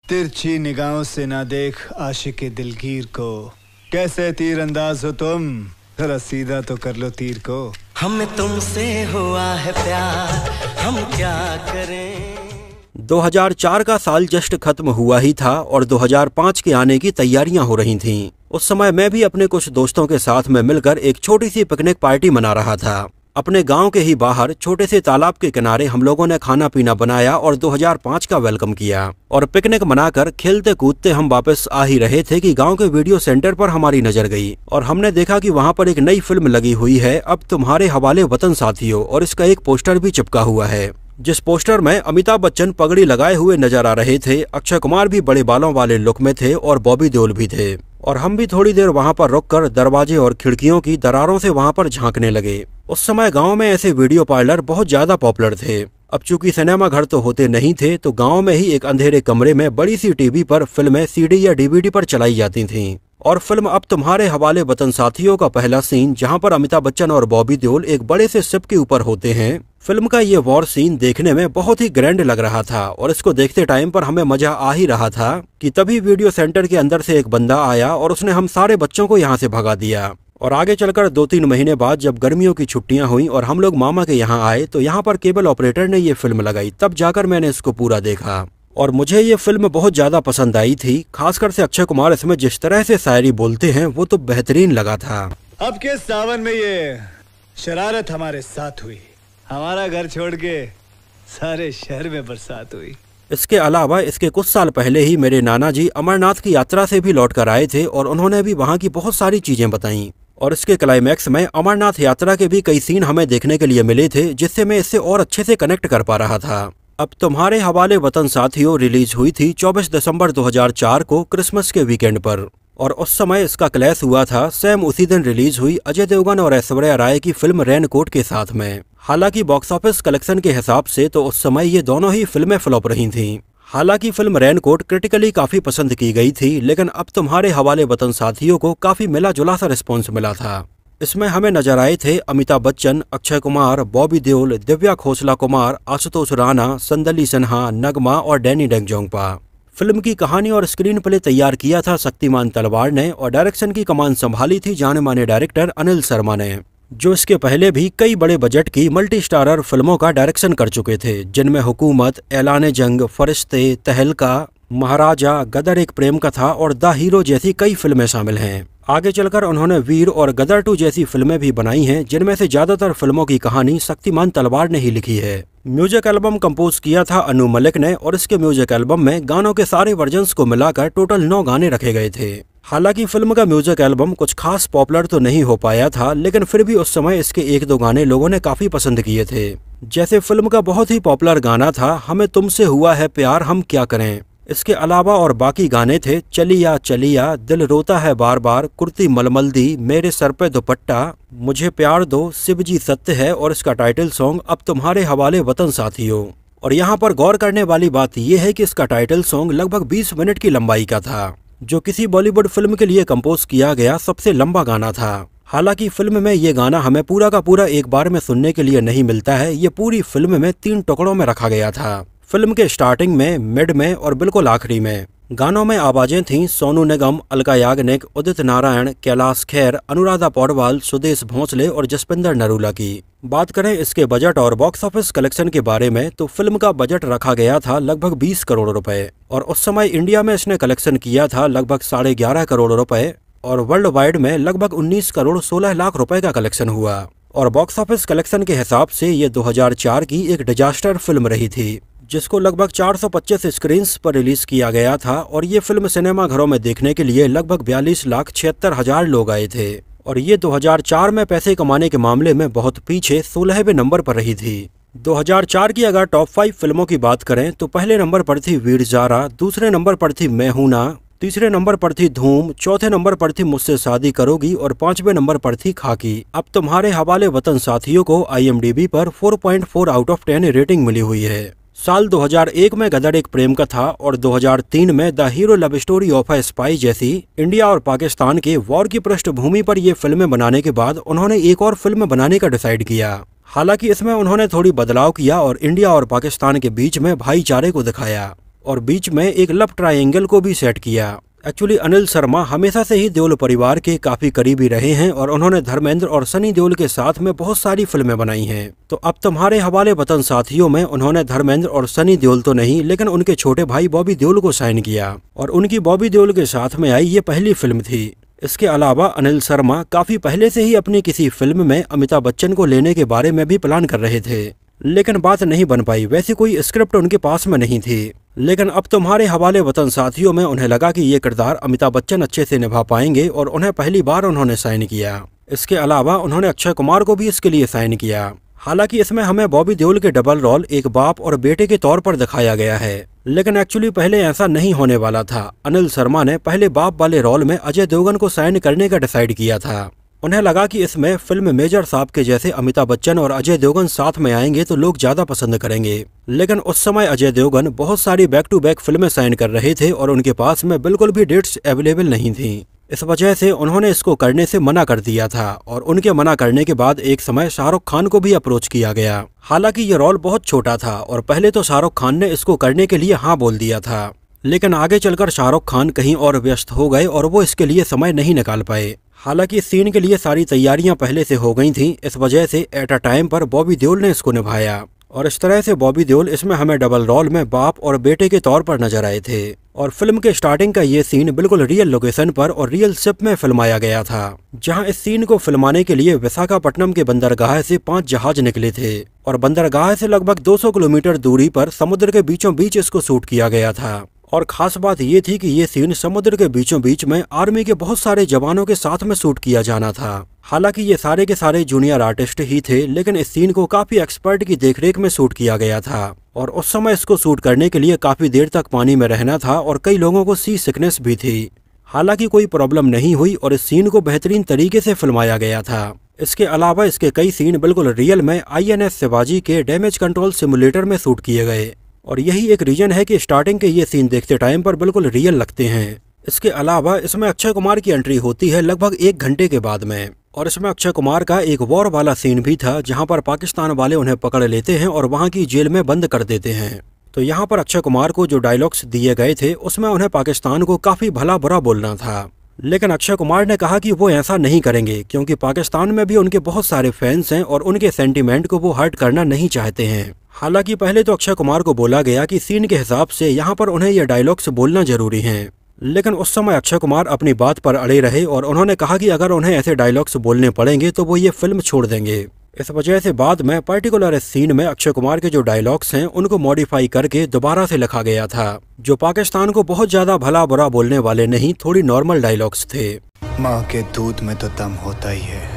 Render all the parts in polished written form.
तिरछी निगाहों से ना देख आशिक दिलगीर को। कैसे तीर अंदाज हो तुम, जरा सीधा तो कर लो तीर को। हमें तुमसे हुआ है प्यार, हम क्या करें। 2004 का साल जस्ट खत्म हुआ ही था और 2005 के आने की तैयारियां हो रही थीं। उस समय मैं भी अपने कुछ दोस्तों के साथ में मिलकर एक छोटी सी पिकनिक पार्टी मना रहा था। अपने गांव के ही बाहर छोटे से तालाब के किनारे हम लोगों ने खाना पीना बनाया और 2005 का वेलकम किया। और पिकनिक मनाकर खेलते कूदते हम वापस आ ही रहे थे कि गांव के वीडियो सेंटर पर हमारी नजर गई और हमने देखा कि वहां पर एक नई फिल्म लगी हुई है, अब तुम्हारे हवाले वतन साथियों, और इसका एक पोस्टर भी चिपका हुआ है, जिस पोस्टर में अमिताभ बच्चन पगड़ी लगाए हुए नजर आ रहे थे, अक्षय कुमार भी बड़े बालों वाले लुक में थे और बॉबी देओल भी थे। और हम भी थोड़ी देर वहां पर रुककर दरवाजे और खिड़कियों की दरारों से वहां पर झांकने लगे। उस समय गांव में ऐसे वीडियो पार्लर बहुत ज्यादा पॉपुलर थे। अब चूंकि सिनेमा घर तो होते नहीं थे, तो गांव में ही एक अंधेरे कमरे में बड़ी सी टीवी पर फिल्में सीडी या डीवीडी पर चलाई जाती थीं। और फिल्म अब तुम्हारे हवाले वतन साथियों का पहला सीन, जहां पर अमिताभ बच्चन और बॉबी देओल एक बड़े से शिप के ऊपर होते हैं, फिल्म का ये वॉर सीन देखने में बहुत ही ग्रैंड लग रहा था। और इसको देखते टाइम पर हमें मजा आ ही रहा था कि तभी वीडियो सेंटर के अंदर से एक बंदा आया और उसने हम सारे बच्चों को यहाँ से भगा दिया। और आगे चलकर 2-3 महीने बाद जब गर्मियों की छुट्टियां हुई और हम लोग मामा के यहाँ आए, तो यहाँ पर केबल ऑपरेटर ने ये फिल्म लगाई, तब जाकर मैंने इसको पूरा देखा। और मुझे ये फिल्म बहुत ज्यादा पसंद आई थी, खासकर से अक्षय कुमार इसमें जिस तरह से शायरी बोलते हैं वो तो बेहतरीन लगा था। अब के सावन में ये शरारत हमारे साथ हुई, हमारा घर छोड़ के सारे शहर में बरसात हुई। इसके अलावा इसके कुछ साल पहले ही मेरे नाना जी अमरनाथ की यात्रा से भी लौट कर आए थे और उन्होंने भी वहाँ की बहुत सारी चीजें बताई। और इसके क्लाइमैक्स में अमरनाथ यात्रा के भी कई सीन हमें देखने के लिए मिले थे, जिससे मैं इससे और अच्छे से कनेक्ट कर पा रहा था। अब तुम्हारे हवाले वतन साथियों रिलीज हुई थी 24 दिसंबर 2004 को क्रिसमस के वीकेंड पर। और उस समय इसका क्लैश हुआ था सेम उसी दिन रिलीज हुई अजय देवगन और ऐश्वर्या राय की फिल्म रेनकोट के साथ में। हालांकि बॉक्स ऑफिस कलेक्शन के हिसाब से तो उस समय ये दोनों ही फिल्में फ्लॉप रही थीं। हालांकि फिल्म रेनकोट क्रिटिकली काफी पसंद की गई थी, लेकिन अब तुम्हारे हवाले वतन साथियों को काफी मिला जुला सा रिस्पॉन्स मिला था। इसमें हमें नजर आए थे अमिताभ बच्चन, अक्षय कुमार, बॉबी देओल, दिव्या खोसला कुमार, आशुतोष राणा, संदली सिन्हा, नगमा और डैनी डेंगजोंगपा। फिल्म की कहानी और स्क्रीन प्ले तैयार किया था शक्तिमान तलवार ने और डायरेक्शन की कमान संभाली थी जाने माने डायरेक्टर अनिल शर्मा ने, जो इसके पहले भी कई बड़े बजट की मल्टी स्टारर फिल्मों का डायरेक्शन कर चुके थे, जिनमें हुकूमत, ऐलाने जंग, फरिश्ते, तहलका, महाराजा, गदर एक प्रेम कथा और द हीरो जैसी कई फिल्में शामिल हैं। आगे चलकर उन्होंने वीर और गदर 2 जैसी फिल्में भी बनाई हैं, जिनमें से ज्यादातर फिल्मों की कहानी शक्तिमान तलवार ने ही लिखी है। म्यूजिक एल्बम कंपोज किया था अनु मलिक ने और इसके म्यूजिक एल्बम में गानों के सारे वर्जन्स को मिलाकर टोटल 9 गाने रखे गए थे। हालांकि फिल्म का म्यूजिक एल्बम कुछ खास पॉपुलर तो नहीं हो पाया था, लेकिन फिर भी उस समय इसके 1-2 गाने लोगों ने काफी पसंद किए थे। जैसे फिल्म का बहुत ही पॉपुलर गाना था हमें तुमसे हुआ है प्यार हम क्या करें। इसके अलावा और बाकी गाने थे चलिया चलिया, दिल रोता है बार बार, कुर्ती मलमल दी, मेरे सर पे दुपट्टा, मुझे प्यार दो, शिव जी सत्य है और इसका टाइटल सॉन्ग अब तुम्हारे हवाले वतन साथियों। और यहाँ पर गौर करने वाली बात यह है कि इसका टाइटल सॉन्ग लगभग 20 मिनट की लंबाई का था, जो किसी बॉलीवुड फिल्म के लिए कंपोज किया गया सबसे लंबा गाना था। हालांकि फिल्म में ये गाना हमें पूरा का पूरा एक बार में सुनने के लिए नहीं मिलता है, ये पूरी फिल्म में 3 टुकड़ों में रखा गया था। फिल्म के स्टार्टिंग में, मिड में और बिल्कुल आखिरी में। गानों में आवाजें थीं सोनू निगम, अलका याग्निक, उदित नारायण, कैलाश खेर, अनुराधा पौडवाल, सुदेश भोंसले और जसपिंदर नरूला की। बात करें इसके बजट और बॉक्स ऑफिस कलेक्शन के बारे में, तो फिल्म का बजट रखा गया था लगभग 20 करोड़ रुपए और उस समय इंडिया में इसने कलेक्शन किया था लगभग 11.5 करोड़ रुपए और वर्ल्ड वाइड में लगभग 19 करोड़ 16 लाख रुपए का कलेक्शन हुआ। और बॉक्स ऑफिस कलेक्शन के हिसाब से ये 2004 की एक डिजास्टर फिल्म रही थी, जिसको लगभग 425 स्क्रीन्स पर रिलीज किया गया था और ये फिल्म सिनेमा घरों में देखने के लिए लगभग 42,76,000 लोग आए थे। और ये 2004 में पैसे कमाने के मामले में बहुत पीछे 16वें नंबर पर रही थी। 2004 की अगर टॉप 5 फिल्मों की बात करें तो पहले नंबर पर थी वीर ज़ारा, दूसरे नंबर पर थी मैं हूं ना, तीसरे नंबर पर थी धूम, चौथे नंबर पर थी मुझसे शादी करोगी और 5वें नंबर पर थी खाकी। अब तुम्हारे हवाले वतन साथियों को IMDb पर 4.4 आउट ऑफ 10 रेटिंग मिली हुई है। साल 2001 में गदर एक प्रेम कथा और 2003 में the hero love story of a spy जैसी इंडिया और पाकिस्तान के वॉर की पृष्ठभूमि पर ये फिल्में बनाने के बाद उन्होंने एक और फिल्म बनाने का डिसाइड किया। हालांकि इसमें उन्होंने थोड़ी बदलाव किया और इंडिया और पाकिस्तान के बीच में भाईचारे को दिखाया। और बीच में एक लव ट्रायंगल को भी सेट किया। एक्चुअली अनिल शर्मा हमेशा से ही देओल परिवार के काफी करीबी रहे हैं और उन्होंने धर्मेंद्र और सनी देओल के साथ में बहुत सारी फिल्में बनाई हैं। तो अब तुम्हारे हवाले वतन साथियों में उन्होंने धर्मेंद्र और सनी देओल तो नहीं लेकिन उनके छोटे भाई बॉबी देओल को साइन किया और उनकी बॉबी देओल के साथ में आई ये पहली फिल्म थी। इसके अलावा अनिल शर्मा काफी पहले से ही अपनी किसी फिल्म में अमिताभ बच्चन को लेने के बारे में भी प्लान कर रहे थे, लेकिन बात नहीं बन पाई। वैसे कोई स्क्रिप्ट उनके पास में नहीं थी, लेकिन अब तुम्हारे हवाले वतन साथियों में उन्हें लगा कि ये किरदार अमिताभ बच्चन अच्छे से निभा पाएंगे और उन्हें पहली बार उन्होंने साइन किया। इसके अलावा उन्होंने अक्षय कुमार को भी इसके लिए साइन किया। हालांकि इसमें हमें बॉबी देओल के डबल रोल एक बाप और बेटे के तौर पर दिखाया गया है, लेकिन एक्चुअली पहले ऐसा नहीं होने वाला था। अनिल शर्मा ने पहले बाप वाले रोल में अजय देवगन को साइन करने का डिसाइड किया था। उन्हें लगा कि इसमें फिल्म मेजर साहब के जैसे अमिताभ बच्चन और अजय देवगन साथ में आएंगे तो लोग ज्यादा पसंद करेंगे, लेकिन उस समय अजय देवगन बहुत सारी बैक टू बैक फिल्में साइन कर रहे थे और उनके पास में बिल्कुल भी डेट्स अवेलेबल नहीं थी। इस वजह से उन्होंने इसको करने से मना कर दिया था और उनके मना करने के बाद एक समय शाहरुख खान को भी अप्रोच किया गया। हालांकि ये रोल बहुत छोटा था और पहले तो शाहरुख खान ने इसको करने के लिए हाँ बोल दिया था, लेकिन आगे चलकर शाहरुख खान कहीं और व्यस्त हो गए और वो इसके लिए समय नहीं निकाल पाए। हालांकि इस सीन के लिए सारी तैयारियां पहले से हो गई थीं, इस वजह से एट अ टाइम पर बॉबी देओल ने इसको निभाया और इस तरह से बॉबी देओल इसमें हमें डबल रोल में बाप और बेटे के तौर पर नजर आए थे। और फिल्म के स्टार्टिंग का ये सीन बिल्कुल रियल लोकेशन पर और रियल शिप में फिल्माया गया था, जहां इस सीन को फिल्माने के लिए विशाखापट्टनम के बंदरगाह से 5 जहाज निकले थे और बंदरगाह से लगभग 200 किलोमीटर दूरी पर समुद्र के बीचों बीच इसको शूट किया गया था। और खास बात ये थी कि ये सीन समुद्र के बीचों बीच में आर्मी के बहुत सारे जवानों के साथ में शूट किया जाना था। हालांकि ये सारे के सारे जूनियर आर्टिस्ट ही थे, लेकिन इस सीन को काफी एक्सपर्ट की देखरेख में शूट किया गया था और उस समय इसको शूट करने के लिए काफी देर तक पानी में रहना था और कई लोगों को सी सिकनेस भी थी। हालांकि कोई प्रॉब्लम नहीं हुई और इस सीन को बेहतरीन तरीके से फिल्माया गया था। इसके अलावा इसके कई सीन बिल्कुल रियल में INS शिवाजी के डैमेज कंट्रोल सिमुलेटर में शूट किए गए और यही एक रीजन है कि स्टार्टिंग के ये सीन देखते टाइम पर बिल्कुल रियल लगते हैं। इसके अलावा इसमें अक्षय कुमार की एंट्री होती है लगभग 1 घंटे के बाद में और इसमें अक्षय कुमार का एक वॉर वाला सीन भी था, जहां पर पाकिस्तान वाले उन्हें पकड़ लेते हैं और वहां की जेल में बंद कर देते हैं। तो यहाँ पर अक्षय कुमार को जो डायलॉग्स दिए गए थे उसमें उन्हें पाकिस्तान को काफी भला बुरा बोलना था, लेकिन अक्षय कुमार ने कहा कि वो ऐसा नहीं करेंगे क्योंकि पाकिस्तान में भी उनके बहुत सारे फैंस हैं और उनके सेंटीमेंट को वो हर्ट करना नहीं चाहते हैं। हालांकि पहले तो अक्षय कुमार को बोला गया कि सीन के हिसाब से यहाँ पर उन्हें ये डायलॉग्स बोलना जरूरी हैं, लेकिन उस समय अक्षय कुमार अपनी बात पर अड़े रहे और उन्होंने कहा कि अगर उन्हें ऐसे डायलॉग्स बोलने पड़ेंगे तो वो ये फिल्म छोड़ देंगे। इस वजह से बाद में पर्टिकुलर इस सीन में अक्षय कुमार के जो डायलॉग्स हैं उनको मॉडिफाई करके दोबारा से लिखा गया था, जो पाकिस्तान को बहुत ज्यादा भला बुरा बोलने वाले नहीं, थोड़ी नॉर्मल डायलॉग्स थे। माँ के दूध में तो दम होता ही है,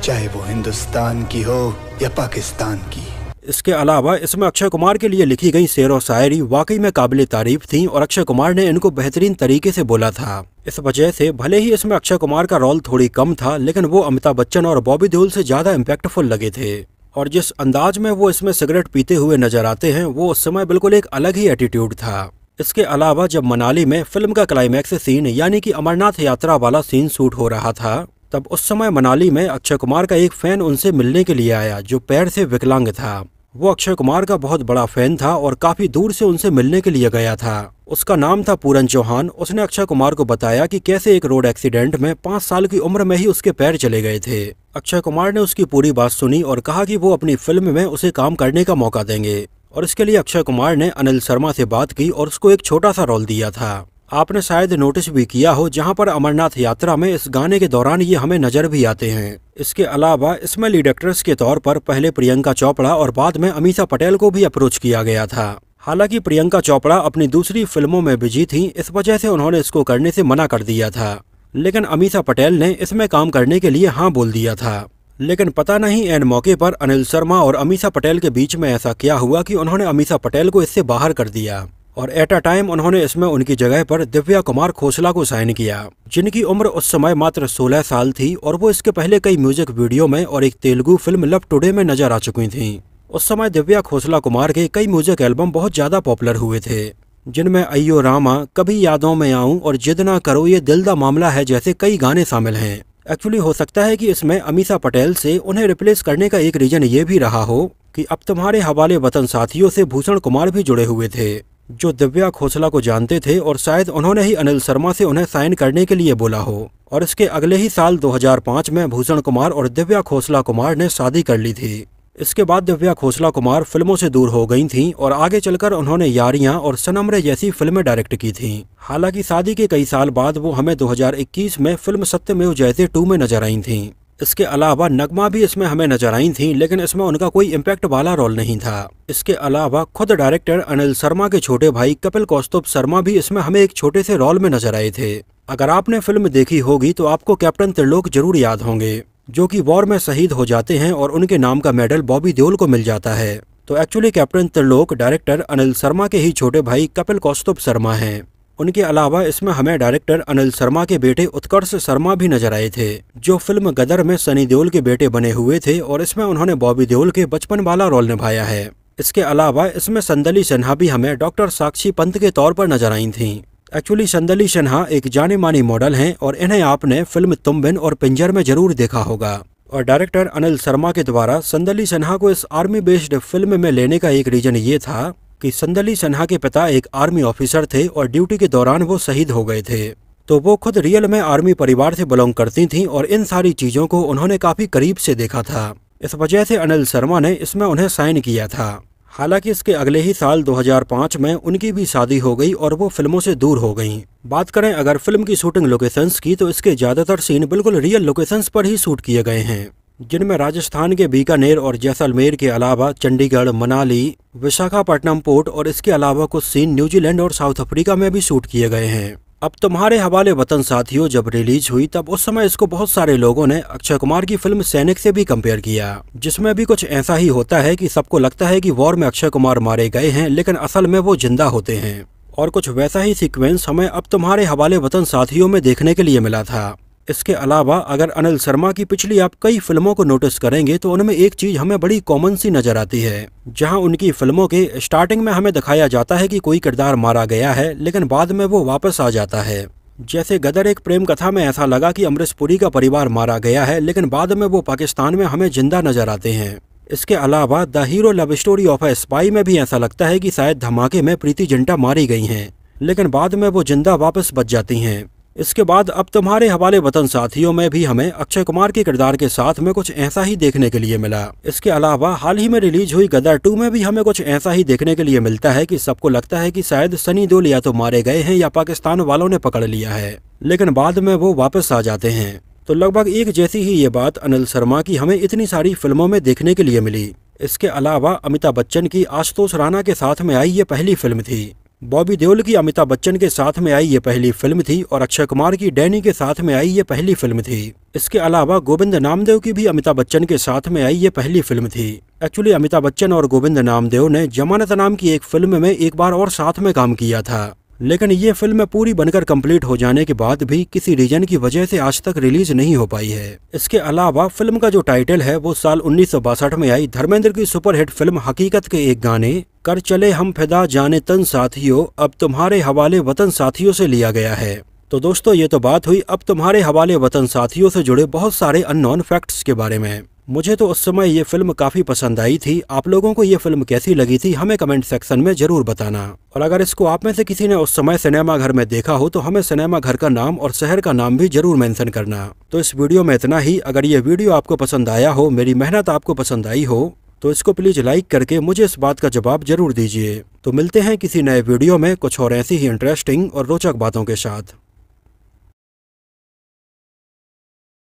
चाहे वो हिंदुस्तान की हो या पाकिस्तान की। इसके अलावा इसमें अक्षय कुमार के लिए लिखी गई शेर और शायरी वाकई में काबिले तारीफ थी और अक्षय कुमार ने इनको बेहतरीन तरीके से बोला था। इस वजह से भले ही इसमें अक्षय कुमार का रोल थोड़ी कम था, लेकिन वो अमिताभ बच्चन और बॉबी देओल से ज्यादा इम्पैक्टफुल लगे थे और जिस अंदाज में वो इसमें सिगरेट पीते हुए नजर आते हैं वो उस समय बिल्कुल एक अलग ही एटीट्यूड था। इसके अलावा जब मनाली में फिल्म का क्लाइमैक्स सीन यानी कि अमरनाथ यात्रा वाला सीन शूट हो रहा था, तब उस समय मनाली में अक्षय कुमार का एक फैन उनसे मिलने के लिए आया जो पैर से विकलांग था। वो अक्षय कुमार का बहुत बड़ा फैन था और काफी दूर से उनसे मिलने के लिए गया था। उसका नाम था पूरन चौहान। उसने अक्षय कुमार को बताया कि कैसे एक रोड एक्सीडेंट में 5 साल की उम्र में ही उसके पैर चले गए थे। अक्षय कुमार ने उसकी पूरी बात सुनी और कहा कि वो अपनी फिल्म में उसे काम करने का मौका देंगे और इसके लिए अक्षय कुमार ने अनिल शर्मा से बात की और उसको एक छोटा सा रोल दिया था। आपने शायद नोटिस भी किया हो, जहां पर अमरनाथ यात्रा में इस गाने के दौरान ये हमें नजर भी आते हैं। इसके अलावा इसमें लीड एक्ट्रेस के तौर पर पहले प्रियंका चोपड़ा और बाद में अमीषा पटेल को भी अप्रोच किया गया था। हालांकि प्रियंका चोपड़ा अपनी दूसरी फिल्मों में बिजी थी, इस वजह से उन्होंने इसको करने से मना कर दिया था, लेकिन अमीषा पटेल ने इसमें काम करने के लिए हाँ बोल दिया था। लेकिन पता नहीं एंड मौके पर अनिल शर्मा और अमीषा पटेल के बीच में ऐसा क्या हुआ कि उन्होंने अमीषा पटेल को इससे बाहर कर दिया और एट अ टाइम उन्होंने इसमें उनकी जगह पर दिव्या कुमार खोसला को साइन किया, जिनकी उम्र उस समय मात्र 16 साल थी और वो इसके पहले कई म्यूजिक वीडियो में और एक तेलुगु फिल्म लव टुडे में नजर आ चुकी थीं। उस समय दिव्या खोसला कुमार के कई म्यूजिक एल्बम बहुत ज्यादा पॉपुलर हुए थे, जिनमें अयो रामा, कभी यादों में आऊं और जिद ना करो ये दिल दा मामला है जैसे कई गाने शामिल हैं। एक्चुअली हो सकता है कि इसमें अमीषा पटेल से उन्हें रिप्लेस करने का एक रीजन ये भी रहा हो कि अब तुम्हारे हवाले वतन साथियों से भूषण कुमार भी जुड़े हुए थे जो दिव्या खोसला को जानते थे और शायद उन्होंने ही अनिल शर्मा से उन्हें साइन करने के लिए बोला हो। और इसके अगले ही साल 2005 में भूषण कुमार और दिव्या खोसला कुमार ने शादी कर ली थी। इसके बाद दिव्या खोसला कुमार फिल्मों से दूर हो गई थीं और आगे चलकर उन्होंने यारियां और सनम रे जैसी फिल्में डायरेक्ट की थीं। हालांकि शादी के कई साल बाद वो हमें 2021 में फिल्म सत्यमेव जयते 2 में नजर आई थीं। इसके अलावा नगमा भी इसमें हमें नजर आई थीं, लेकिन इसमें उनका कोई इम्पैक्ट वाला रोल नहीं था। इसके अलावा खुद डायरेक्टर अनिल शर्मा के छोटे भाई कपिल कौस्तुभ शर्मा भी इसमें हमें एक छोटे से रोल में नजर आए थे। अगर आपने फिल्म देखी होगी तो आपको कैप्टन त्रिलोक जरूर याद होंगे, जो कि वॉर में शहीद हो जाते हैं और उनके नाम का मेडल बॉबी देओल को मिल जाता है। तो actually captain Trilok director Anil Sharma के ही छोटे भाई कपिल कौस्तुभ शर्मा हैं। उनके अलावा इसमें हमें डायरेक्टर अनिल शर्मा के बेटे उत्कर्ष शर्मा भी नजर आए थे, जो फिल्म गदर में सनी देओल के बेटे बने हुए थे और इसमें उन्होंने बॉबी देओल के बचपन वाला रोल निभाया है। इसके अलावा इसमें संदली सिन्हा भी हमें डॉक्टर साक्षी पंत के तौर पर नजर आई थीं। एक्चुअली संदली सिन्हा एक जाने मानी मॉडल हैं और इन्हें आपने फिल्म तुम बिन और पिंजर में जरूर देखा होगा। और डायरेक्टर अनिल शर्मा के द्वारा संदली सिन्हा को इस आर्मी बेस्ड फिल्म में लेने का एक रीजन ये था कि संदली सिन्हा के पिता एक आर्मी ऑफिसर थे और ड्यूटी के दौरान वो शहीद हो गए थे, तो वो खुद रियल में आर्मी परिवार से बिलोंग करती थीं और इन सारी चीजों को उन्होंने काफी करीब से देखा था। इस वजह से अनिल शर्मा ने इसमें उन्हें साइन किया था। हालांकि इसके अगले ही साल 2005 में उनकी भी शादी हो गई और वो फिल्मों से दूर हो गईं। बात करें अगर फिल्म की शूटिंग लोकेशंस की, तो इसके ज्यादातर सीन बिल्कुल रियल लोकेशंस पर ही शूट किए गए हैं, जिनमें राजस्थान के बीकानेर और जैसलमेर के अलावा चंडीगढ़, मनाली, विशाखापट्टनम पोर्ट और इसके अलावा कुछ सीन न्यूजीलैंड और साउथ अफ्रीका में भी शूट किए गए हैं। अब तुम्हारे हवाले वतन साथियों जब रिलीज हुई तब उस समय इसको बहुत सारे लोगों ने अक्षय कुमार की फिल्म सैनिक से भी कंपेयर किया, जिसमें भी कुछ ऐसा ही होता है कि सबको लगता है कि वॉर में अक्षय कुमार मारे गए हैं, लेकिन असल में वो जिंदा होते हैं। और कुछ वैसा ही सीक्वेंस हमें अब तुम्हारे हवाले वतन साथियों में देखने के लिए मिला था। इसके अलावा अगर अनिल शर्मा की पिछली आप कई फिल्मों को नोटिस करेंगे तो उनमें एक चीज हमें बड़ी कॉमन सी नजर आती है, जहां उनकी फिल्मों के स्टार्टिंग में हमें दिखाया जाता है कि कोई किरदार मारा गया है, लेकिन बाद में वो वापस आ जाता है। जैसे गदर एक प्रेम कथा में ऐसा लगा कि अमरीश पुरी का परिवार मारा गया है, लेकिन बाद में वो पाकिस्तान में हमें जिंदा नजर आते हैं। इसके अलावा the hero love story of A spy में भी ऐसा लगता है कि शायद धमाके में प्रीति जिंटा मारी गई हैं, लेकिन बाद में वो जिंदा वापस बच जाती हैं। इसके बाद अब तुम्हारे हवाले वतन साथियों में भी हमें अक्षय कुमार के किरदार के साथ में कुछ ऐसा ही देखने के लिए मिला। इसके अलावा हाल ही में रिलीज हुई गदर 2 में भी हमें कुछ ऐसा ही देखने के लिए मिलता है कि सबको लगता है कि शायद सनी देओल या तो मारे गए हैं या पाकिस्तान वालों ने पकड़ लिया है, लेकिन बाद में वो वापस आ जाते हैं। तो लगभग एक जैसी ही ये बात अनिल शर्मा की हमें इतनी सारी फिल्मों में देखने के लिए मिली। इसके अलावा अमिताभ बच्चन की आशुतोष राणा के साथ में आई ये पहली फिल्म थी, बॉबी देओल की अमिताभ बच्चन के साथ में आई ये पहली फिल्म थी और अक्षय कुमार की डैनी के साथ में आई ये पहली फिल्म थी। इसके अलावा गोविंद नामदेव की भी अमिताभ बच्चन के साथ में आई ये पहली फिल्म थी। एक्चुअली अमिताभ बच्चन और गोविंद नामदेव ने जमानत नाम की एक फिल्म में एक बार और साथ में काम किया था, लेकिन ये फिल्म पूरी बनकर कंप्लीट हो जाने के बाद भी किसी रीजन की वजह से आज तक रिलीज नहीं हो पाई है। इसके अलावा फिल्म का जो टाइटल है वो साल 1962 में आई धर्मेंद्र की सुपरहिट फिल्म हकीकत के एक गाने कर चले हम फिदा जाने तन साथियों अब तुम्हारे हवाले वतन साथियों से लिया गया है। तो दोस्तों ये तो बात हुई अब तुम्हारे हवाले वतन साथियों से जुड़े बहुत सारे अननोन फैक्ट्स के बारे में। मुझे तो उस समय ये फिल्म काफी पसंद आई थी। आप लोगों को ये फिल्म कैसी लगी थी हमें कमेंट सेक्शन में जरूर बताना। और अगर इसको आप में से किसी ने उस समय सिनेमा घर में देखा हो तो हमें सिनेमा घर का नाम और शहर का नाम भी जरूर मेंशन करना। तो इस वीडियो में इतना ही। अगर ये वीडियो आपको पसंद आया हो, मेरी मेहनत आपको पसंद आई हो, तो इसको प्लीज लाइक करके मुझे इस बात का जवाब जरूर दीजिए। तो मिलते हैं किसी नए वीडियो में कुछ और ऐसी ही इंटरेस्टिंग और रोचक बातों के साथ।